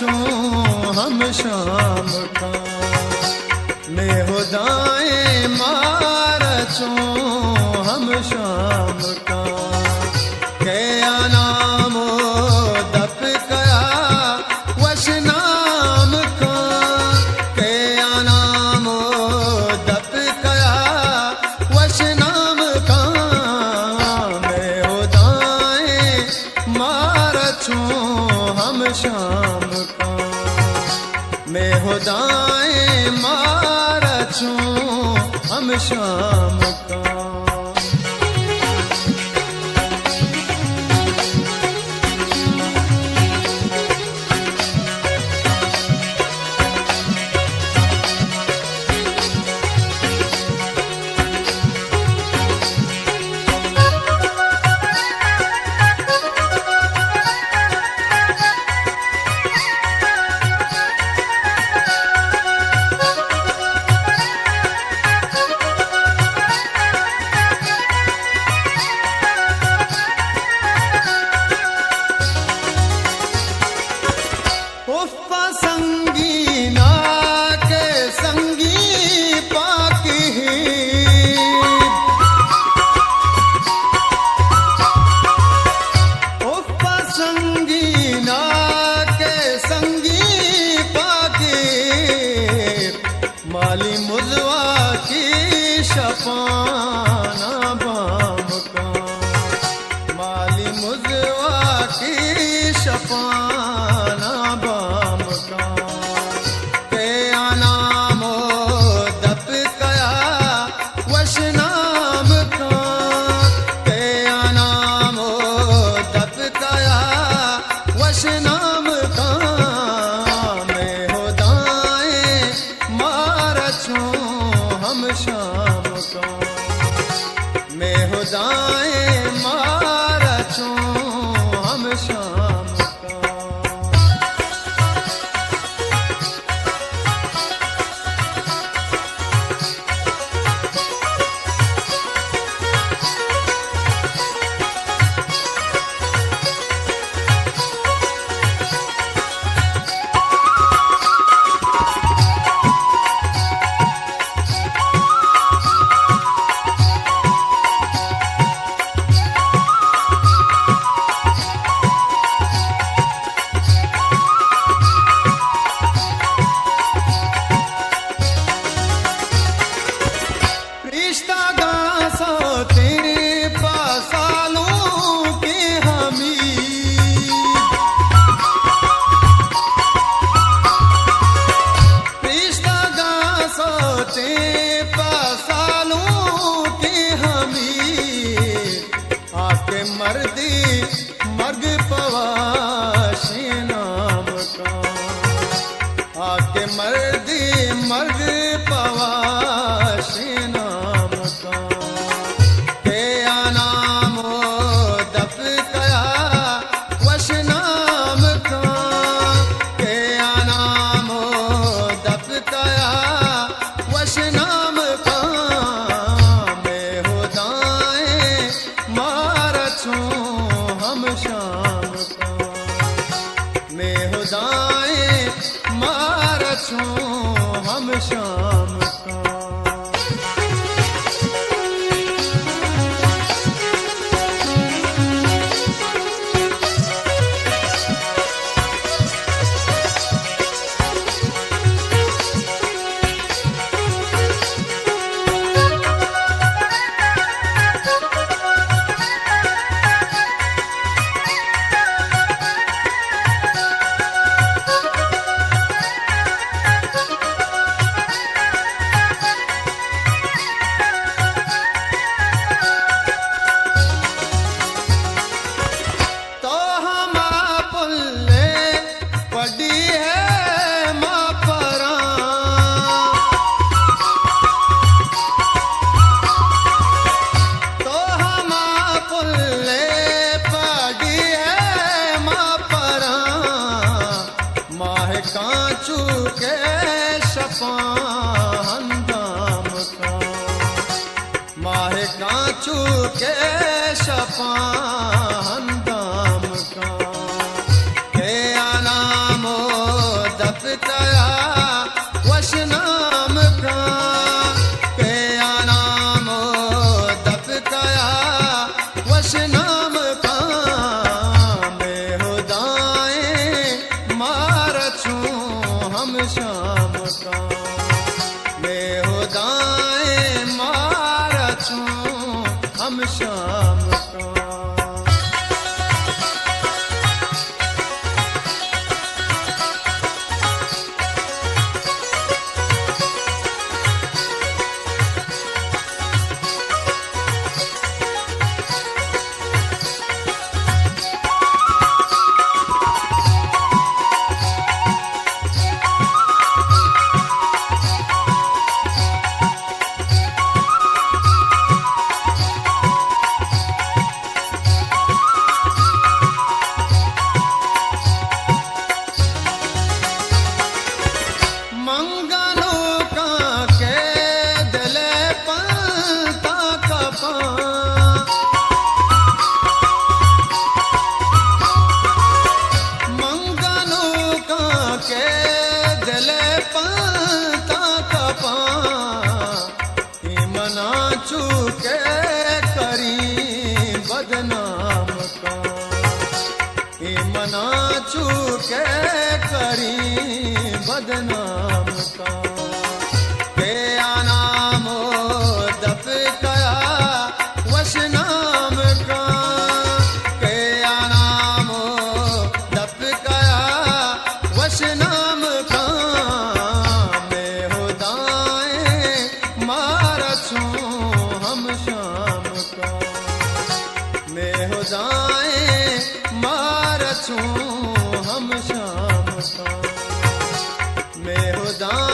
हम शाम का मैं हो दाएं मारचो हम शाम का क्या नामो दप कया वश नाम का क्या नामो दप कया वश नाम का मैं हो दाएं मारचो हम शाम का मैं हो दाएं मारचो हम शाम का माली मुजवा की शफाना बाम का माली मुजवा की शफाना बाम का क्या नामो दप कया वश नाम का क्या नामो दप कया वश नाम का हम शाम का मैं हो दाएं मारचो हम शाम का मर्दी मर्ग पवाशी नाम का आके मर्दी मर्ग पवाशी नाम का क्या नामो दप कया वश नाम का क्या नामो दप कया वश नाम का मैं हो दाएं हम शाम का मैं हो दाएं मारचो हम शाम का कांचू के शफान दाम का माहे कांचू के शफान दाम का क्या नामो बना चुके करी बदनाम का के आनामो दफ कया वश नाम का के आनामो दफ कया वश नाम का मैं हुदाए मारा छूं हम शाम का मैं हुदाए मारा छूं हम शाम का मैं हुदा